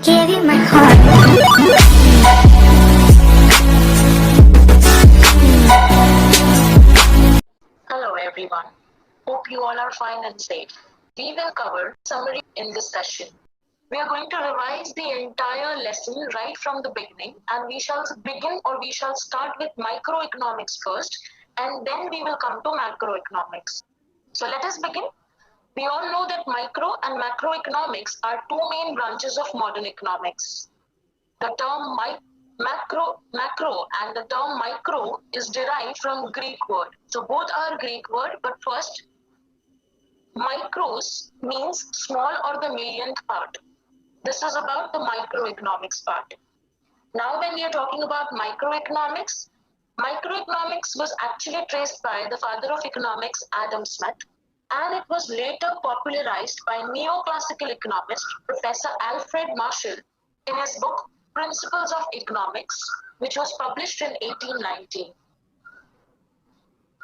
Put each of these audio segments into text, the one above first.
give you my heart. Hello everyone. Hope you all are fine and safe. We will cover summary in this session. We are going to revise the entire lesson right from the beginning, and we shall start with microeconomics first, and then we will come to macroeconomics. So let us begin. We all know that micro and macroeconomics are two main branches of modern economics. The term macro and the term micro is derived from Greek word. So both are Greek word, but first, micros means small or the millionth part. This is about the microeconomics part. Now when we are talking about microeconomics was actually traced by the father of economics, Adam Smith, and it was later popularized by neoclassical economist, Professor Alfred Marshall, in his book Principles of Economics, which was published in 1819.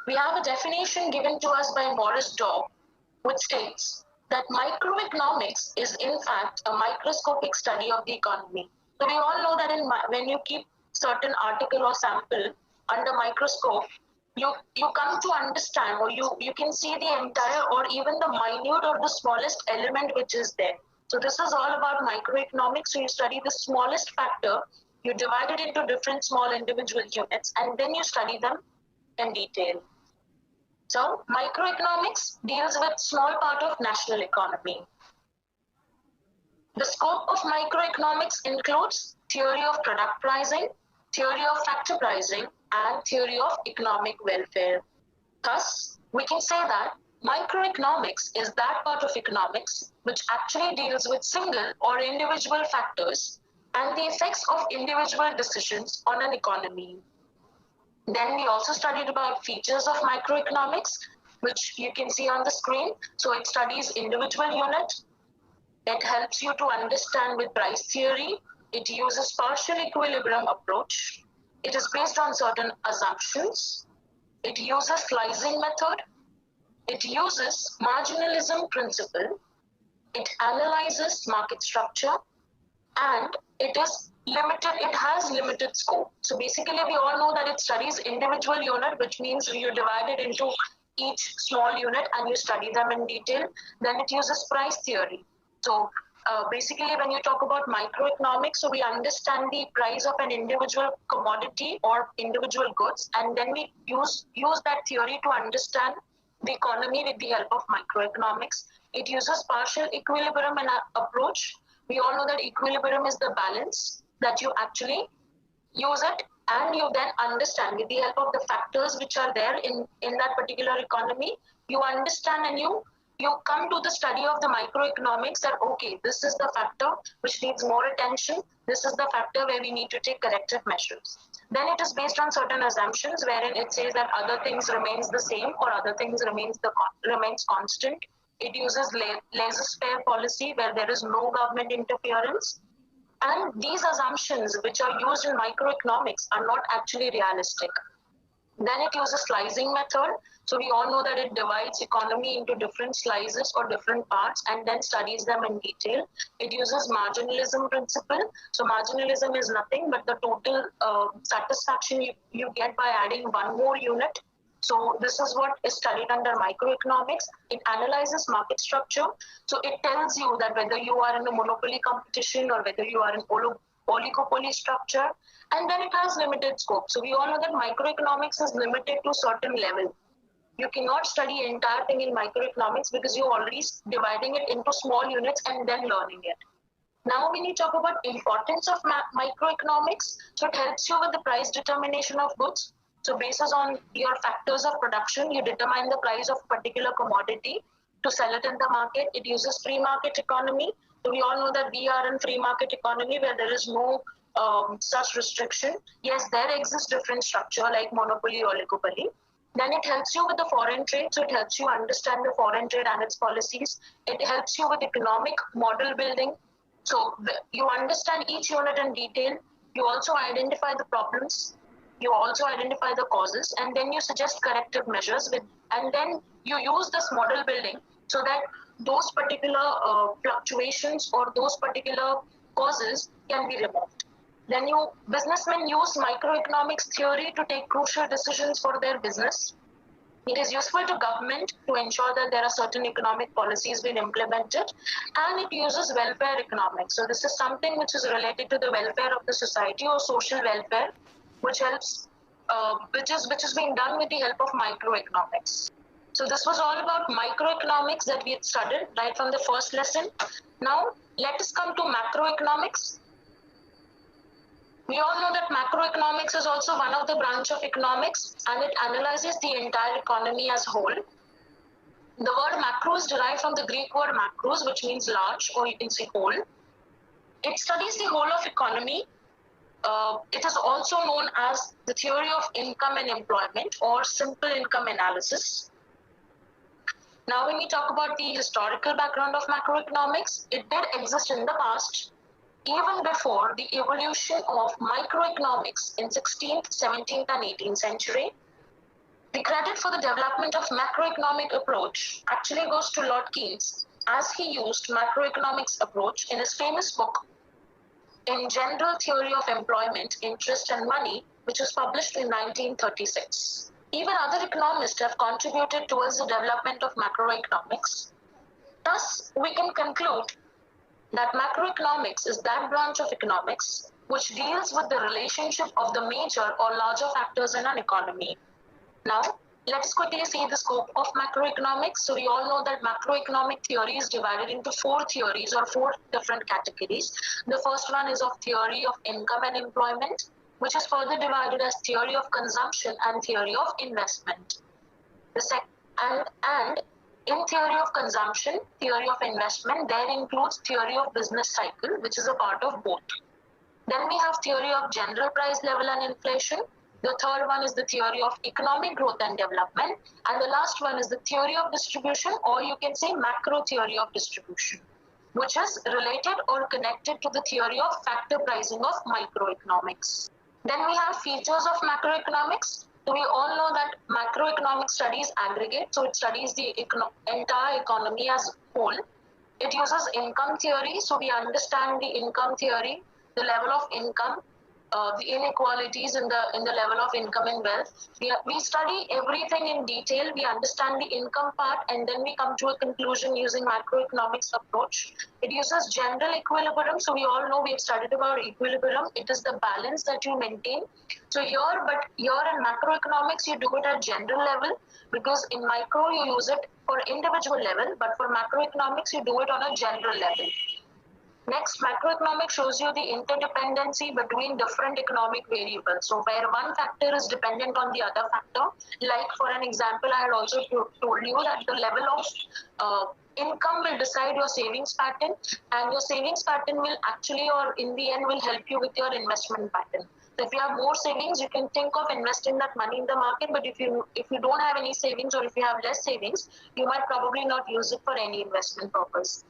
We have a definition given to us by Morris Daub, which states that microeconomics is in fact a microscopic study of the economy. So we all know that when you keep certain article or sample under microscope, you come to understand, or you can see the entire or even the minute or the smallest element which is there. So this is all about microeconomics. So you study the smallest factor, you divide it into different small individual units, and then you study them in detail. So microeconomics deals with small part of national economy. The scope of microeconomics includes theory of product pricing, theory of factor pricing, and theory of economic welfare. Thus, we can say that microeconomics is that part of economics which actually deals with single or individual factors and the effects of individual decisions on an economy. Then we also studied about features of microeconomics, which you can see on the screen. So it studies individual unit. It helps you to understand with price theory. It uses partial equilibrium approach. It is based on certain assumptions. It uses slicing method. It uses marginalism principle. It analyzes market structure, and it has limited scope. So basically we all know that it studies individual unit, which means you divide it into each small unit and you study them in detail. Then it uses price theory. So basically when you talk about microeconomics, so we understand the price of an individual commodity or individual goods, and then we use that theory to understand the economy with the help of microeconomics. It uses partial equilibrium approach. We all know that equilibrium is the balance that you actually use it, and you then understand with the help of the factors which are there in that particular economy. You understand and you come to the study of the microeconomics that, okay, this is the factor which needs more attention. This is the factor where we need to take corrective measures. Then it is based on certain assumptions wherein it says that other things remains the same or other things remains constant. It uses laissez-faire policy where there is no government interference. And these assumptions which are used in microeconomics are not actually realistic. Then it uses slicing method. So we all know that it divides economy into different slices or different parts and then studies them in detail. It uses marginalism principle. So marginalism is nothing but the total satisfaction you get by adding one more unit. So this is what is studied under microeconomics. It analyzes market structure. So it tells you that whether you are in a monopoly competition or whether you are in oligopoly structure, and then it has limited scope. So we all know that microeconomics is limited to certain level. You cannot study entire thing in microeconomics because you're already dividing it into small units and then learning it. Now when you talk about importance of microeconomics, so it helps you with the price determination of goods. So basis on your factors of production, you determine the price of a particular commodity to sell it in the market. It uses free market economy. So we all know that we are in free market economy where there is no such restriction. Yes, there exists different structure like monopoly, oligopoly. Then it helps you with the foreign trade. So it helps you understand the foreign trade and its policies. It helps you with economic model building. So you understand each unit in detail. You also identify the problems. You also identify the causes, and then you suggest corrective measures and then you use this model building so that those particular fluctuations or those particular causes can be removed. Then businessmen use microeconomics theory to take crucial decisions for their business. It is useful to government to ensure that there are certain economic policies being implemented, and it uses welfare economics. So this is something which is related to the welfare of the society or social welfare, which helps, which is being done with the help of microeconomics. So this was all about microeconomics that we had studied right from the first lesson. Now let us come to macroeconomics. We all know that macroeconomics is also one of the branch of economics, and it analyzes the entire economy as whole. The word macro is derived from the Greek word macros, which means large, or you can say whole. It studies the whole of economy. It is also known as the theory of income and employment, or simple income analysis. Now, when we talk about the historical background of macroeconomics, it did exist in the past, even before the evolution of microeconomics in 16th, 17th, and 18th century. The credit for the development of macroeconomic approach actually goes to Lord Keynes, as he used macroeconomics approach in his famous book, In General Theory of Employment, Interest and Money, which was published in 1936. Even other economists have contributed towards the development of macroeconomics. Thus, we can conclude that macroeconomics is that branch of economics which deals with the relationship of the major or larger factors in an economy. Now, let's quickly see the scope of macroeconomics. So we all know that macroeconomic theory is divided into four theories or four different categories. The first one is of theory of income and employment, which is further divided as theory of consumption and theory of investment. And in theory of consumption, theory of investment, there includes theory of business cycle, which is a part of both. Then we have theory of general price level and inflation. The third one is the theory of economic growth and development. And the last one is the theory of distribution, or you can say macro theory of distribution, which is related or connected to the theory of factor pricing of microeconomics. Then we have features of macroeconomics. So we all know that macroeconomic studies aggregate, so it studies the entire economy as a whole. It uses income theory, so we understand the income theory, the level of income, the inequalities in the level of income and wealth. We study everything in detail. We understand the income part, and then we come to a conclusion using macroeconomics approach. It uses general equilibrium. So we all know we've studied about equilibrium. It is the balance that you maintain. So here in macroeconomics, you do it at general level, because in micro you use it for individual level, but for macroeconomics you do it on a general level. Next, macroeconomics shows you the interdependency between different economic variables. So where one factor is dependent on the other factor, like for an example, I had also told you that the level of income will decide your savings pattern, and your savings pattern will actually, or in the end, will help you with your investment pattern. So if you have more savings, you can think of investing that money in the market, but if you don't have any savings, or if you have less savings, you might probably not use it for any investment purpose.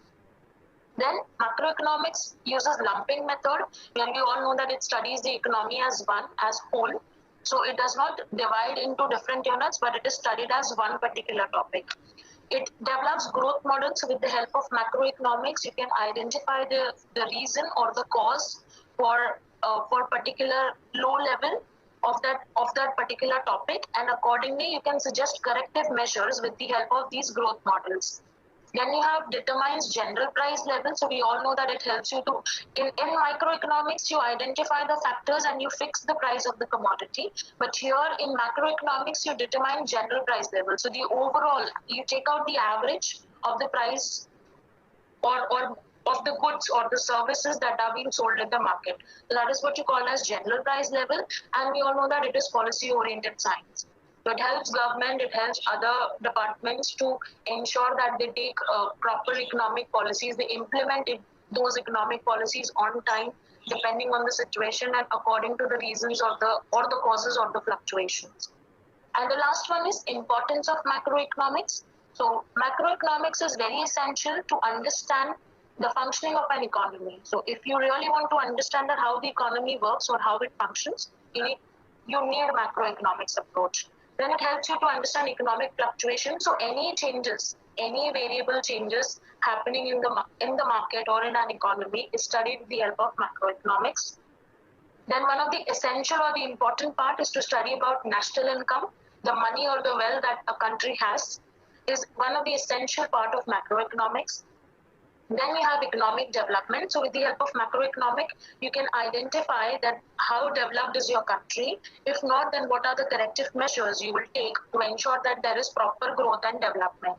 Then macroeconomics uses lumping method, where we all know that it studies the economy as one, as whole. So it does not divide into different units, but it is studied as one particular topic. It develops growth models. With the help of macroeconomics, you can identify the reason or the cause for particular low level of that particular topic, and accordingly you can suggest corrective measures with the help of these growth models. Then you have determines general price level. So we all know that it helps you to, in microeconomics, you identify the factors and you fix the price of the commodity. But here in macroeconomics, you determine general price level. So the overall, you take out the average of the price or of the goods or the services that are being sold in the market. So that is what you call as general price level. And we all know that it is policy-oriented science. So it helps government, it helps other departments to ensure that they take proper economic policies, they implement those economic policies on time, depending on the situation and according to the reasons or the causes of the fluctuations. And the last one is importance of macroeconomics. So macroeconomics is very essential to understand the functioning of an economy. So if you really want to understand that how the economy works or how it functions, you need macroeconomics approach. Then it helps you to understand economic fluctuation. So any changes, any variable changes happening in the market or in an economy is studied with the help of macroeconomics. Then one of the essential or the important part is to study about national income. The money or the wealth that a country has is one of the essential part of macroeconomics. Then we have economic development. So with the help of macroeconomic, you can identify that how developed is your country. If not, then what are the corrective measures you will take to ensure that there is proper growth and development.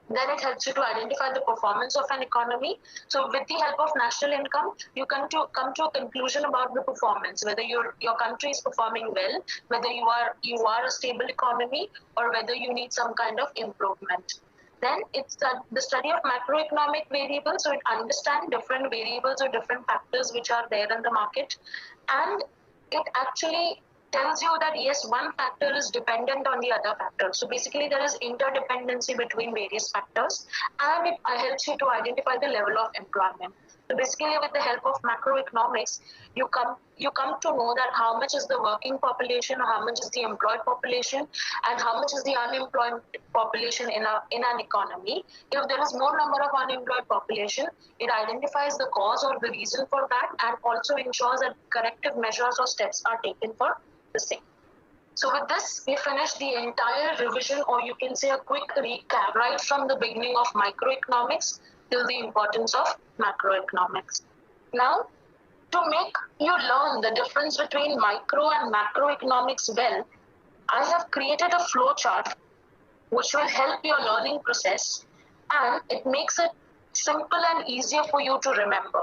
Then it helps you to identify the performance of an economy. So with the help of national income, you come to a conclusion about the performance, whether your country is performing well, whether you are a stable economy, or whether you need some kind of improvement. Then it's the study of macroeconomic variables. So it understands different variables or different factors which are there in the market, and it actually tells you that yes, one factor is dependent on the other factor. So basically, there is interdependency between various factors, and it helps you to identify the level of employment. So basically, with the help of macroeconomics, you come to know that how much is the working population, or how much is the employed population, and how much is the unemployed population in an economy. If there is more number of unemployed population, it identifies the cause or the reason for that, and also ensures that corrective measures or steps are taken for the same. So with this, we finish the entire revision, or you can say a quick recap, right from the beginning of microeconomics till the importance of macroeconomics. Now, to make you learn the difference between micro and macroeconomics well, I have created a flow chart which will help your learning process, and it makes it simple and easier for you to remember.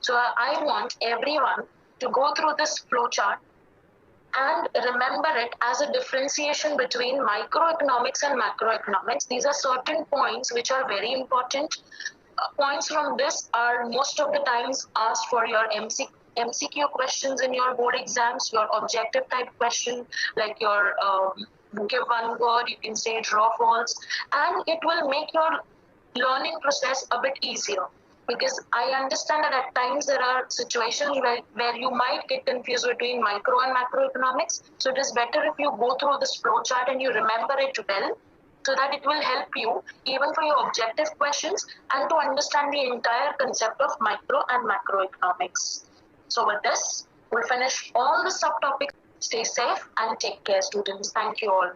So I want everyone to go through this flow chart and remember it as a differentiation between microeconomics and macroeconomics. These are certain points which are very important. Points from this are most of the times asked for your MCQ questions in your board exams, your objective type question, like your give one word, you can say true or false, and it will make your learning process a bit easier, because I understand that at times there are situations where you might get confused between micro and macroeconomics. So it is better if you go through this flow chart and you remember it well, so that it will help you even for your objective questions and to understand the entire concept of micro and macroeconomics. So with this, we'll finish all the subtopics. Stay safe and take care, students. Thank you all.